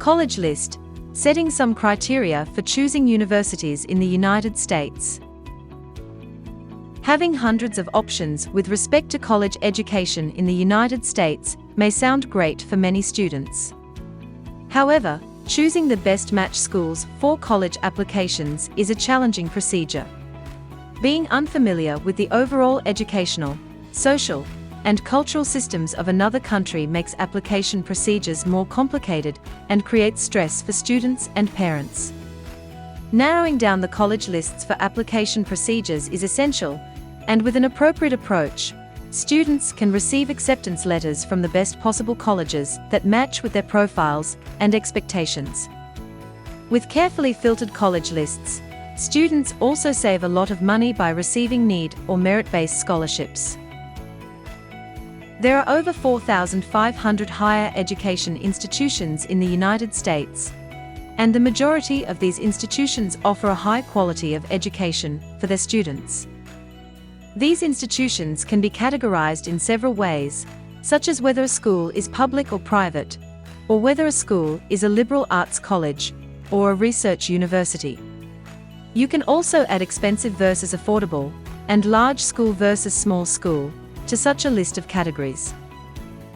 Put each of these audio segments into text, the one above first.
College list, setting some criteria for choosing universities in the United States. Having hundreds of options with respect to college education in the United States may sound great for many students. However, choosing the best match schools for college applications is a challenging procedure. Being unfamiliar with the overall educational, social, and cultural systems of another country makes application procedures more complicated and creates stress for students and parents. Narrowing down the college lists for application procedures is essential, and with an appropriate approach, students can receive acceptance letters from the best possible colleges that match with their profiles and expectations. With carefully filtered college lists, students also save a lot of money by receiving need or merit-based scholarships. There are over 4,500 higher education institutions in the United States, and the majority of these institutions offer a high quality of education for their students. These institutions can be categorized in several ways, such as whether a school is public or private, or whether a school is a liberal arts college or a research university. You can also add expensive versus affordable, and large school versus small school, to such a list of categories.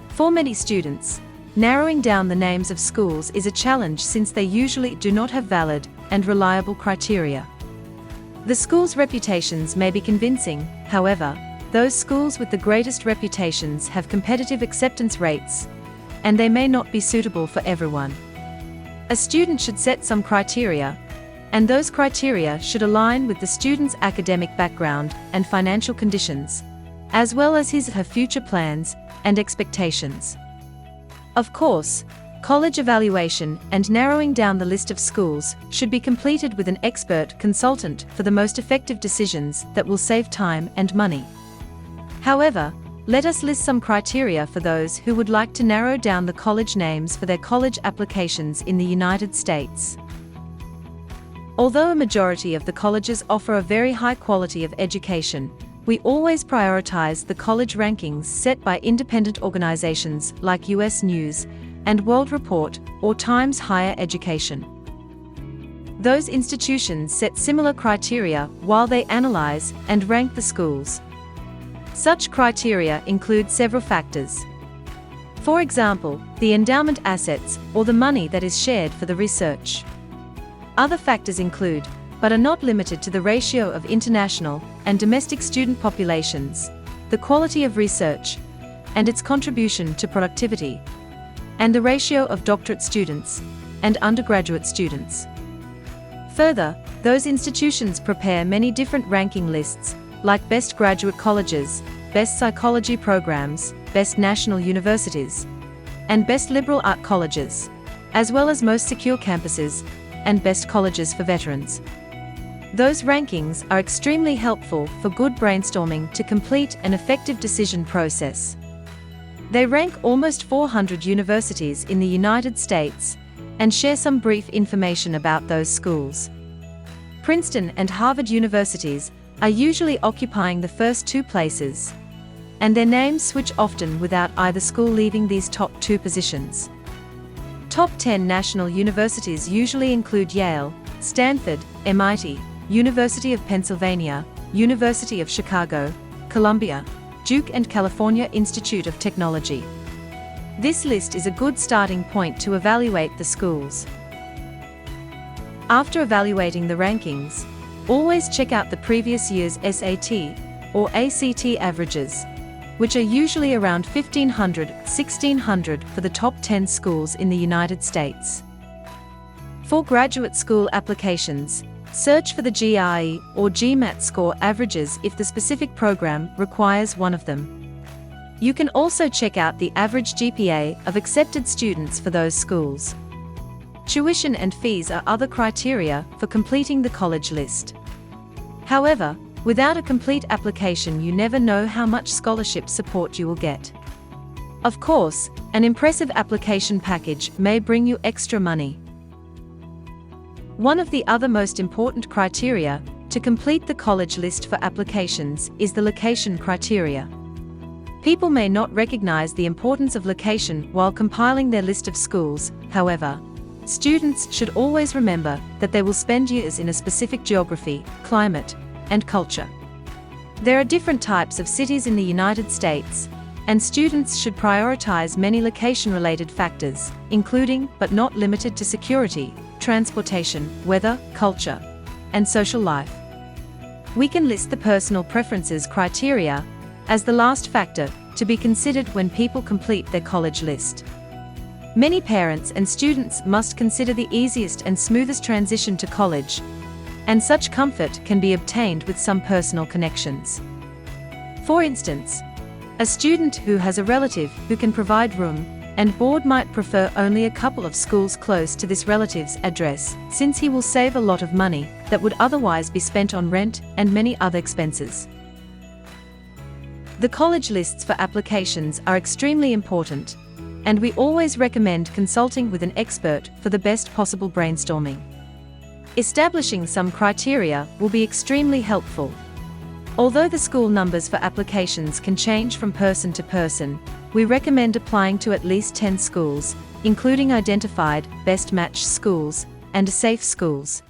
For many students, narrowing down the names of schools is a challenge since they usually do not have valid and reliable criteria. The schools' reputations may be convincing, however, those schools with the greatest reputations have competitive acceptance rates, and they may not be suitable for everyone. A student should set some criteria, and those criteria should align with the student's academic background and financial conditions, as well as his or her future plans and expectations. Of course, college evaluation and narrowing down the list of schools should be completed with an expert consultant for the most effective decisions that will save time and money. However, let us list some criteria for those who would like to narrow down the college names for their college applications in the United States. Although a majority of the colleges offer a very high quality of education, we always prioritize the college rankings set by independent organizations like US News and World Report or Times Higher Education. Those institutions set similar criteria while they analyze and rank the schools. Such criteria include several factors. For example, the endowment assets or the money that is shared for the research. Other factors include, but are not limited to, the ratio of international and domestic student populations, the quality of research, and its contribution to productivity, and the ratio of doctorate students and undergraduate students. Further, those institutions prepare many different ranking lists, like best graduate colleges, best psychology programs, best national universities, and best liberal art colleges, as well as most secure campuses and best colleges for veterans. Those rankings are extremely helpful for good brainstorming to complete an effective decision process. They rank almost 400 universities in the United States and share some brief information about those schools. Princeton and Harvard universities are usually occupying the first two places, and their names switch often without either school leaving these top two positions. Top 10 national universities usually include Yale, Stanford, MIT, University of Pennsylvania, University of Chicago, Columbia, Duke, and California Institute of Technology. This list is a good starting point to evaluate the schools. After evaluating the rankings, always check out the previous year's SAT or ACT averages, which are usually around 1,500–1,600 for the top 10 schools in the United States. For graduate school applications, search for the GRE or GMAT score averages if the specific program requires one of them. You can also check out the average GPA of accepted students for those schools. Tuition and fees are other criteria for completing the college list. However, without a complete application, you never know how much scholarship support you will get. Of course, an impressive application package may bring you extra money. One of the other most important criteria to complete the college list for applications is the location criteria. People may not recognize the importance of location while compiling their list of schools, however, Students should always remember that they will spend years in a specific geography, climate, and culture. There are different types of cities in the United States, and students should prioritize many location-related factors, including but not limited to security, transportation, weather, culture, and social life. We can list the personal preferences criteria as the last factor to be considered when people complete their college list. Many parents and students must consider the easiest and smoothest transition to college, and such comfort can be obtained with some personal connections. For instance, a student who has a relative who can provide room and board might prefer only a couple of schools close to this relative's address, since he will save a lot of money that would otherwise be spent on rent and many other expenses. The college lists for applications are extremely important, and we always recommend consulting with an expert for the best possible brainstorming. Establishing some criteria will be extremely helpful. Although the school numbers for applications can change from person to person, we recommend applying to at least 10 schools, including identified best match schools and safe schools.